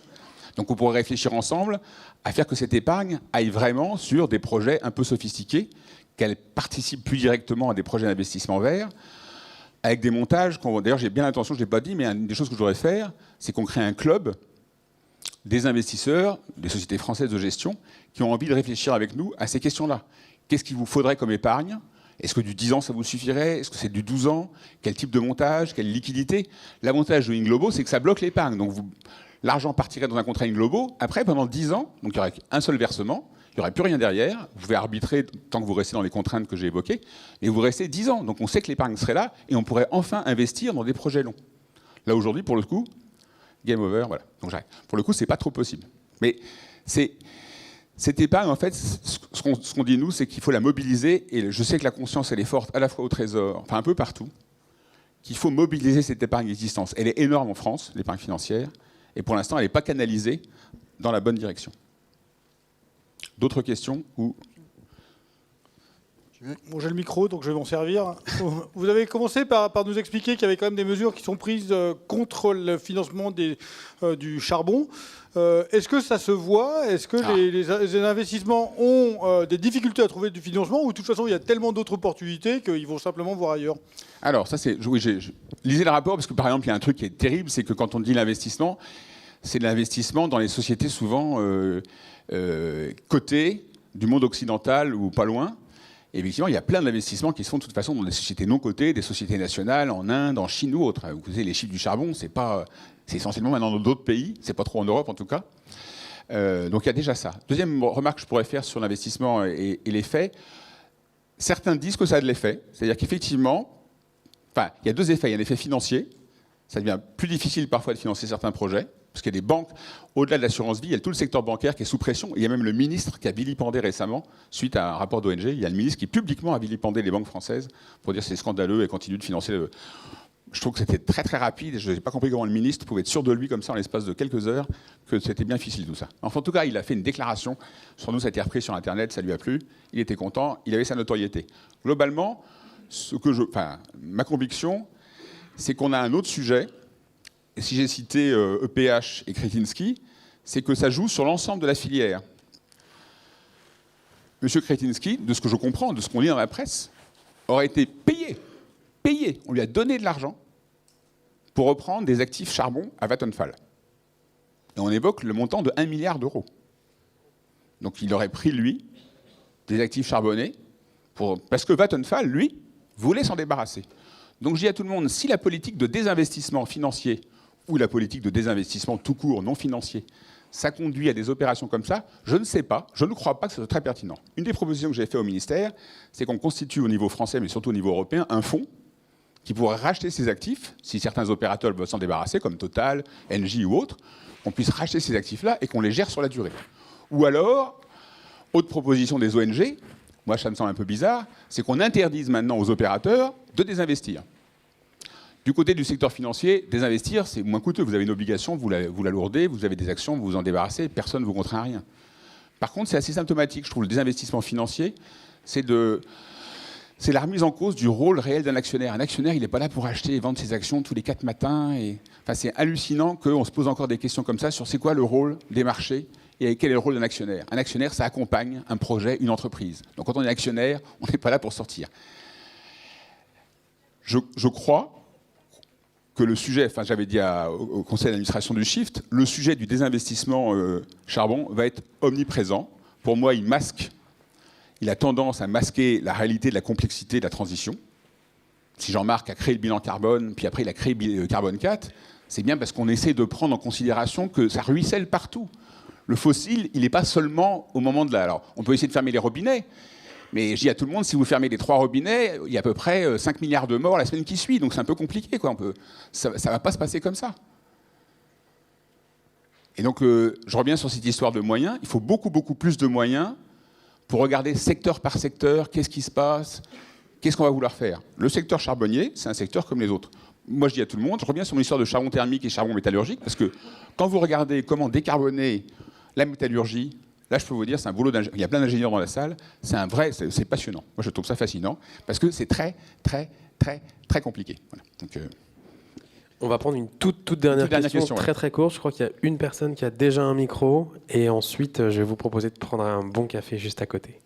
Donc on pourrait réfléchir ensemble à faire que cette épargne aille vraiment sur des projets un peu sophistiqués, qu'elle participe plus directement à des projets d'investissement vert, avec des montages. D'ailleurs, j'ai bien l'intention, je ne l'ai pas dit, mais une des choses que je voudrais faire, c'est qu'on crée un club des investisseurs, des sociétés françaises de gestion, qui ont envie de réfléchir avec nous à ces questions-là. Qu'est-ce qu'il vous faudrait comme épargne ? Est-ce que du 10 ans, ça vous suffirait ? Est-ce que c'est du 12 ans ? Quel type de montage ? Quelle liquidité ? L'avantage de Inglobo, c'est que ça bloque l'épargne. Donc l'argent partirait dans un contrat Inglobo. Après, pendant 10 ans, donc il n'y aurait qu'un seul versement. Il n'y aurait plus rien derrière. Vous pouvez arbitrer tant que vous restez dans les contraintes que j'ai évoquées. Et vous restez 10 ans. Donc on sait que l'épargne serait là et on pourrait enfin investir dans des projets longs. Là, aujourd'hui, pour le coup, game over, voilà. Donc j'arrête. Pour le coup, c'est pas trop possible. Mais cette épargne, en fait, ce qu'on dit, nous, c'est qu'il faut la mobiliser. Et je sais que la conscience, elle est forte à la fois au Trésor, enfin un peu partout, qu'il faut mobiliser cette épargne existence. Elle est énorme en France, l'épargne financière. Et pour l'instant, elle n'est pas canalisée dans la bonne direction. D'autres questions ou... Bon, j'ai le micro, donc je vais m'en servir. Vous avez commencé par nous expliquer qu'il y avait quand même des mesures qui sont prises contre le financement du charbon. Est-ce que ça se voit ? Est-ce que les investissements ont des difficultés à trouver du financement, ou de toute façon il y a tellement d'autres opportunités qu'ils vont simplement voir ailleurs ? Alors, ça c'est... Oui, lisez le rapport, parce que par exemple, il y a un truc qui est terrible, c'est que quand on dit l'investissement, c'est de l'investissement dans les sociétés souvent cotées du monde occidental ou pas loin. Et effectivement, il y a plein d'investissements qui se font de toute façon dans des sociétés non cotées, des sociétés nationales, en Inde, en Chine ou autres. Vous savez, les chiffres du charbon, c'est essentiellement maintenant dans d'autres pays, c'est pas trop en Europe en tout cas. Donc il y a déjà ça. Deuxième remarque que je pourrais faire sur l'investissement et l'effet, certains disent que ça a de l'effet. C'est-à-dire qu'effectivement, il y a 2 effets. Il y a un effet financier, ça devient plus difficile parfois de financer certains projets. Parce qu'il y a des banques, au-delà de l'assurance vie, il y a tout le secteur bancaire qui est sous pression. Il y a même le ministre qui a vilipendé récemment, suite à un rapport d'ONG, il y a le ministre qui publiquement a vilipendé les banques françaises pour dire que c'est scandaleux et continue de financer le... Je trouve que c'était très très rapide. Je n'ai pas compris comment le ministre pouvait être sûr de lui comme ça en l'espace de quelques heures, que c'était bien ficelé tout ça. Enfin, en tout cas, il a fait une déclaration. Sur nous, ça a été repris sur Internet, ça lui a plu. Il était content, il avait sa notoriété. Globalement, ma conviction, c'est qu'on a un autre sujet. Et si j'ai cité EPH et Kretinsky, c'est que ça joue sur l'ensemble de la filière. Monsieur Kretinsky, de ce que je comprends, de ce qu'on lit dans la presse, aurait été payé. On lui a donné de l'argent pour reprendre des actifs charbon à Vattenfall. Et on évoque le montant de 1 milliard d'euros. Donc il aurait pris, lui, des actifs charbonnés, parce que Vattenfall, lui, voulait s'en débarrasser. Donc je dis à tout le monde, si la politique de désinvestissement financier, ou la politique de désinvestissement tout court, non financier, ça conduit à des opérations comme ça, je ne sais pas, je ne crois pas que ce soit très pertinent. Une des propositions que j'ai faites au ministère, c'est qu'on constitue au niveau français, mais surtout au niveau européen, un fonds qui pourrait racheter ces actifs, si certains opérateurs veulent s'en débarrasser, comme Total, Engie ou autres, qu'on puisse racheter ces actifs-là et qu'on les gère sur la durée. Ou alors, autre proposition des ONG, moi ça me semble un peu bizarre, c'est qu'on interdise maintenant aux opérateurs de désinvestir. Du côté du secteur financier, désinvestir, c'est moins coûteux. Vous avez une obligation, vous l'alourdez, vous avez des actions, vous vous en débarrassez, personne ne vous contraint à rien. Par contre, c'est assez symptomatique, je trouve, le désinvestissement financier, c'est la remise en cause du rôle réel d'un actionnaire. Un actionnaire, il n'est pas là pour acheter et vendre ses actions tous les 4 matins. Enfin, c'est hallucinant qu'on se pose encore des questions comme ça sur c'est quoi le rôle des marchés et quel est le rôle d'un actionnaire. Un actionnaire, ça accompagne un projet, une entreprise. Donc quand on est actionnaire, on n'est pas là pour sortir. Je crois que le sujet, enfin j'avais dit au conseil d'administration du Shift, le sujet du désinvestissement charbon va être omniprésent. Pour moi, il a tendance à masquer la réalité de la complexité de la transition. Si Jean-Marc a créé le bilan carbone, puis après il a créé le carbone 4, c'est bien parce qu'on essaie de prendre en considération que ça ruisselle partout. Le fossile, il n'est pas seulement au moment de la... Alors, on peut essayer de fermer les robinets, mais je dis à tout le monde, si vous fermez les 3 robinets, il y a à peu près 5 milliards de morts la semaine qui suit, donc c'est un peu compliqué, quoi. Ça ne va pas se passer comme ça. Et donc, je reviens sur cette histoire de moyens. Il faut beaucoup, beaucoup plus de moyens pour regarder secteur par secteur, qu'est-ce qui se passe, qu'est-ce qu'on va vouloir faire. Le secteur charbonnier, c'est un secteur comme les autres. Moi, je dis à tout le monde, je reviens sur mon histoire de charbon thermique et charbon métallurgique, parce que quand vous regardez comment décarboner la métallurgie, là, je peux vous dire, c'est un boulot d'ingénieur. Il y a plein d'ingénieurs dans la salle, c'est passionnant. Moi, je trouve ça fascinant, parce que c'est très, très, très, très compliqué. Voilà. Donc, on va prendre une toute dernière question très très courte. Je crois qu'il y a une personne qui a déjà un micro. Et ensuite, je vais vous proposer de prendre un bon café juste à côté.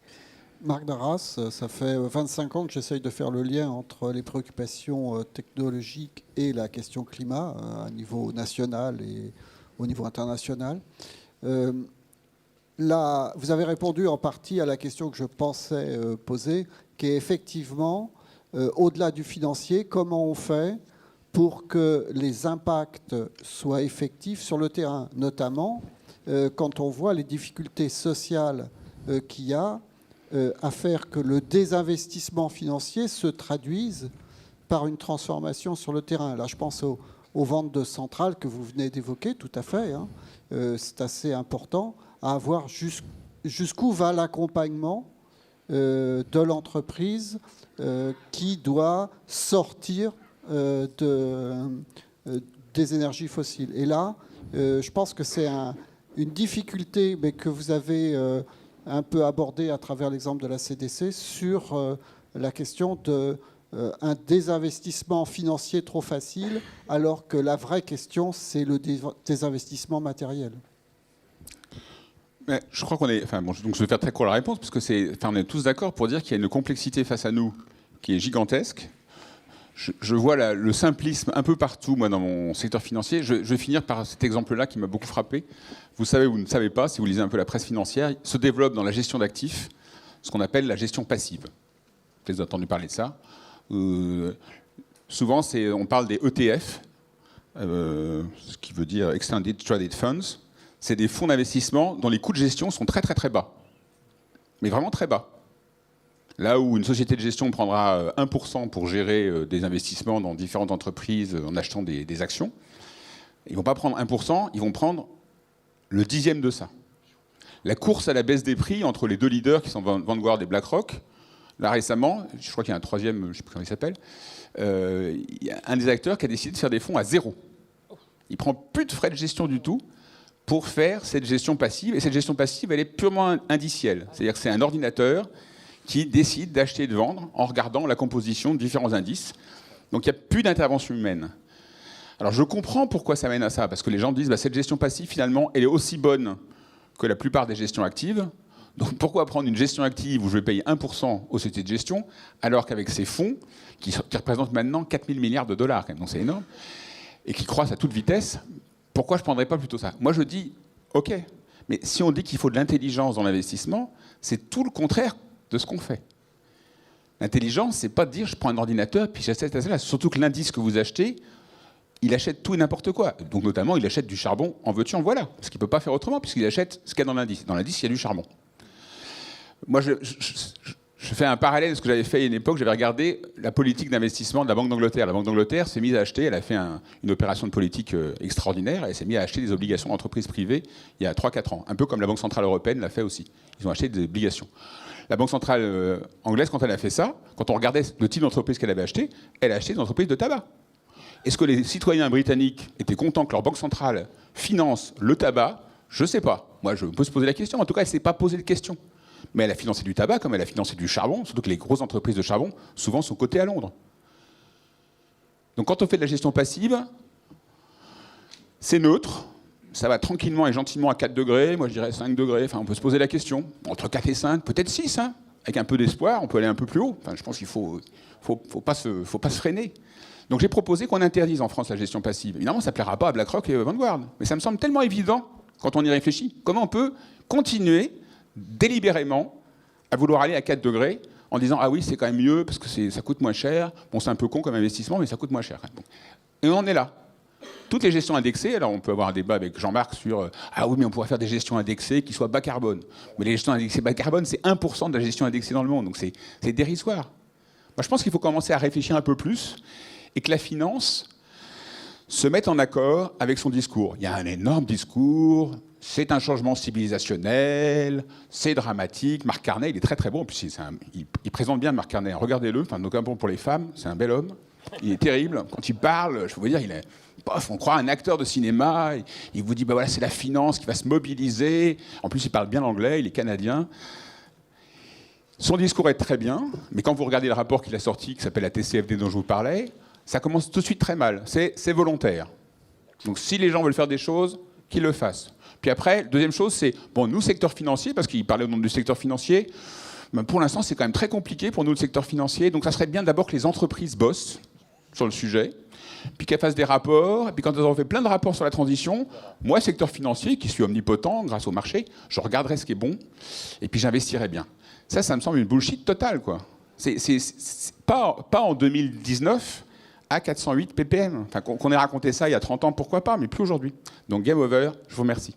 Marc Darras, ça fait 25 ans que j'essaye de faire le lien entre les préoccupations technologiques et la question climat, à niveau national et au niveau international. Là, vous avez répondu en partie à la question que je pensais poser, qui est effectivement, au-delà du financier, comment on fait pour que les impacts soient effectifs sur le terrain, notamment quand on voit les difficultés sociales qu'il y a à faire que le désinvestissement financier se traduise par une transformation sur le terrain. Là, je pense aux ventes de centrales que vous venez d'évoquer, tout à fait. Hein. C'est assez important à voir jusqu'où va l'accompagnement de l'entreprise qui doit sortir des énergies fossiles. Et là, je pense que c'est une difficulté, mais que vous avez un peu abordée à travers l'exemple de la CDC sur la question d'un désinvestissement financier trop facile, alors que la vraie question, c'est le désinvestissement matériel. Mais je crois qu'on est... Enfin, bon, donc je vais faire très court la réponse, parce que on est tous d'accord pour dire qu'il y a une complexité face à nous qui est gigantesque. Je vois le simplisme un peu partout, moi, dans mon secteur financier. Je vais finir par cet exemple-là qui m'a beaucoup frappé. Vous savez ou vous ne savez pas, si vous lisez un peu la presse financière, se développe dans la gestion d'actifs ce qu'on appelle la gestion passive. Vous avez entendu parler de ça. Souvent, on parle des ETF, ce qui veut dire Extended Traded Funds. C'est des fonds d'investissement dont les coûts de gestion sont très très très bas. Mais vraiment très bas. Là où une société de gestion prendra 1% pour gérer des investissements dans différentes entreprises en achetant des actions, Ils ne vont pas prendre 1%, ils vont prendre le dixième de ça. La course à la baisse des prix entre les deux leaders qui sont Vanguard et BlackRock, là récemment, je crois qu'il y a un troisième, je ne sais plus comment il s'appelle, il y a un des acteurs qui a décidé de faire des fonds à zéro. Il ne prend plus de frais de gestion du tout pour faire cette gestion passive. Et cette gestion passive, elle est purement indicielle. C'est-à-dire que c'est un ordinateur qui décide d'acheter et de vendre en regardant la composition de différents indices. Donc il n'y a plus d'intervention humaine. Alors je comprends pourquoi ça mène à ça, parce que les gens disent cette gestion passive, finalement, elle est aussi bonne que la plupart des gestions actives. Donc pourquoi prendre une gestion active où je vais payer 1% aux sociétés de gestion, alors qu'avec ces fonds, qui représentent maintenant 4 000 milliards de dollars, donc c'est énorme, et qui croissent à toute vitesse, pourquoi je ne prendrais pas plutôt ça? Moi je dis, ok, mais si on dit qu'il faut de l'intelligence dans l'investissement, c'est tout le contraire de ce qu'on fait. L'intelligence, c'est pas de dire je prends un ordinateur puis j'achète ça. Surtout que l'indice que vous achetez, il achète tout et n'importe quoi. Donc notamment, il achète du charbon en veux-tu, en voilà. Parce qu'il ne peut pas faire autrement, puisqu'il achète ce qu'il y a dans l'indice. Dans l'indice, il y a du charbon. Moi, je fais un parallèle de ce que j'avais fait à une époque. J'avais regardé la politique d'investissement de la Banque d'Angleterre. La Banque d'Angleterre s'est mise à acheter, elle a fait une opération de politique extraordinaire, elle s'est mise à acheter des obligations d'entreprises privées il y a 3-4 ans. Un peu comme la Banque Centrale Européenne l'a fait aussi. Ils ont acheté des obligations. La Banque Centrale anglaise, quand elle a fait ça, quand on regardait le type d'entreprise qu'elle avait acheté, elle a acheté des entreprises de tabac. Est-ce que les citoyens britanniques étaient contents que leur banque centrale finance le tabac? Je ne sais pas. Moi, je peux se poser la question. En tout cas, elle ne s'est pas posé de question. Mais elle a financé du tabac comme elle a financé du charbon, surtout que les grosses entreprises de charbon, souvent, sont cotées à Londres. Donc quand on fait de la gestion passive, c'est neutre. Ça va tranquillement et gentiment à 4 degrés. Moi, je dirais 5 degrés. Enfin, on peut se poser la question. Entre 4 et 5, peut-être 6. Hein. Avec un peu d'espoir, on peut aller un peu plus haut. Enfin, je pense qu'il ne faut pas se freiner. Donc j'ai proposé qu'on interdise en France la gestion passive. Évidemment, ça ne plaira pas à BlackRock et Vanguard. Mais ça me semble tellement évident quand on y réfléchit. Comment on peut continuer délibérément à vouloir aller à 4 degrés en disant « Ah oui, c'est quand même mieux parce que ça coûte moins cher. Bon, c'est un peu con comme investissement, mais ça coûte moins cher. Bon. » Et on en est là. Toutes les gestions indexées, alors on peut avoir un débat avec Jean-Marc sur « Ah oui, mais on pourrait faire des gestions indexées qui soient bas carbone. » Mais les gestions indexées bas carbone, c'est 1% de la gestion indexée dans le monde. Donc c'est dérisoire. Moi, je pense qu'il faut commencer à réfléchir un peu plus et que la finance se mette en accord avec son discours. Il y a un énorme discours, c'est un changement civilisationnel, c'est dramatique. Marc Carnet, il est très très bon, en plus il présente bien Marc Carnet. Regardez-le, enfin, notamment pour les femmes, c'est un bel homme. Il est terrible. Quand il parle, je peux vous dire, on croit un acteur de cinéma. Il vous dit, voilà, c'est la finance qui va se mobiliser. En plus, il parle bien l'anglais, il est canadien. Son discours est très bien, mais quand vous regardez le rapport qu'il a sorti, qui s'appelle la TCFD dont je vous parlais, ça commence tout de suite très mal. C'est volontaire. Donc si les gens veulent faire des choses, qu'ils le fassent. Puis après, deuxième chose, c'est, nous, secteur financier, parce qu'il parlait au nom du secteur financier, pour l'instant, c'est quand même très compliqué pour nous, le secteur financier. Donc ça serait bien d'abord que les entreprises bossent sur le sujet, puis qu'elles fassent des rapports, et puis quand elles auront fait plein de rapports sur la transition, moi, secteur financier, qui suis omnipotent grâce au marché, je regarderai ce qui est bon, et puis j'investirai bien. Ça me semble une bullshit totale, quoi. C'est pas en 2019 à 408 ppm. Enfin, qu'on ait raconté ça il y a 30 ans, pourquoi pas, mais plus aujourd'hui. Donc game over, je vous remercie.